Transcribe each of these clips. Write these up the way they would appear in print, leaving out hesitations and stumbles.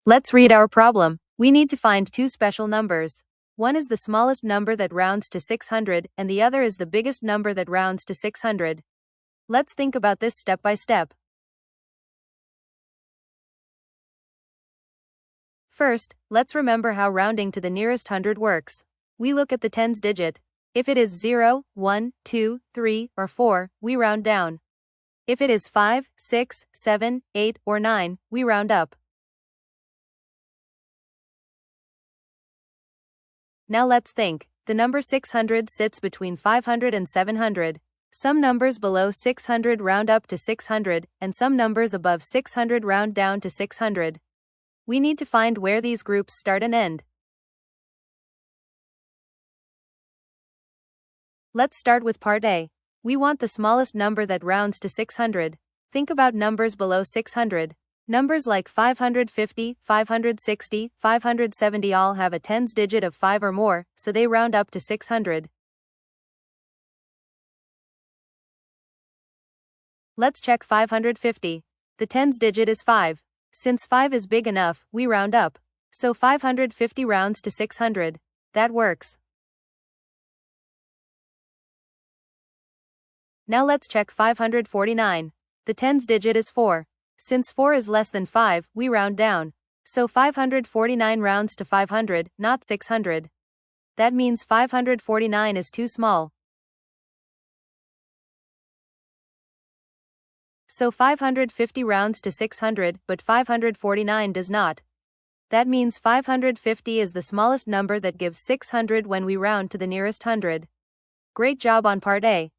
Let's read our problem. We need to find two special numbers. One is the smallest number that rounds to 600, and the other is the biggest number that rounds to 600. Let's think about this step by step. First, let's remember how rounding to the nearest hundred works. We look at the tens digit. If it is 0, 1, 2, 3, or 4, we round down. If it is 5, 6, 7, 8, or 9, we round up. Now let's think. The number 600 sits between 500 and 700. Some numbers below 600 round up to 600, and some numbers above 600 round down to 600. We need to find where these groups start and end. Let's start with part A. We want the smallest number that rounds to 600. Think about numbers below 600. Numbers like 550, 560, 570 all have a tens digit of 5 or more, so they round up to 600. Let's check 550. The tens digit is 5. Since 5 is big enough, we round up. So 550 rounds to 600. That works. Now let's check 549. The tens digit is 4. Since 4 is less than 5, we round down. So 549 rounds to 500, not 600. That means 549 is too small. So 550 rounds to 600, but 549 does not. That means 550 is the smallest number that gives 600 when we round to the nearest hundred. Great job on part A.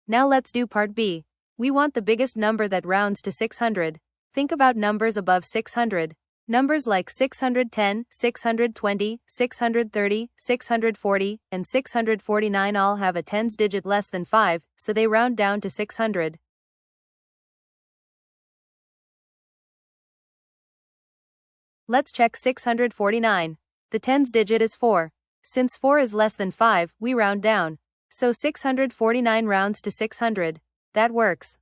Now let's do part B. We want the biggest number that rounds to 600. Think about numbers above 600. Numbers like 610, 620, 630, 640, and 649 all have a tens digit less than 5, so they round down to 600. Let's check 649. The tens digit is 4. Since 4 is less than 5, we round down. So 649 rounds to 600. That works.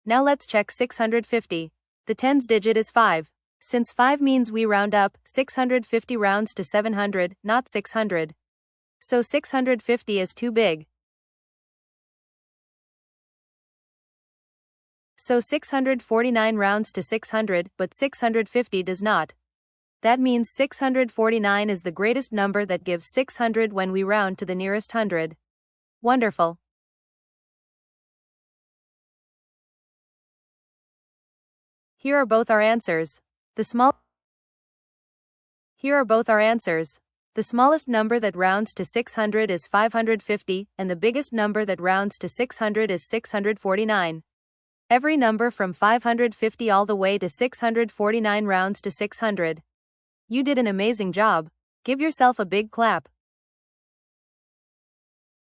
Now let's check 650. The tens digit is 5. Since 5 means we round up, 650 rounds to 700, not 600. So 650 is too big. So 649 rounds to 600, but 650 does not. That means 649 is the greatest number that gives 600 when we round to the nearest hundred. Wonderful. Here are both our answers. The smallest number that rounds to 600 is 550, and the biggest number that rounds to 600 is 649. Every number from 550 all the way to 649 rounds to 600. You did an amazing job. Give yourself a big clap.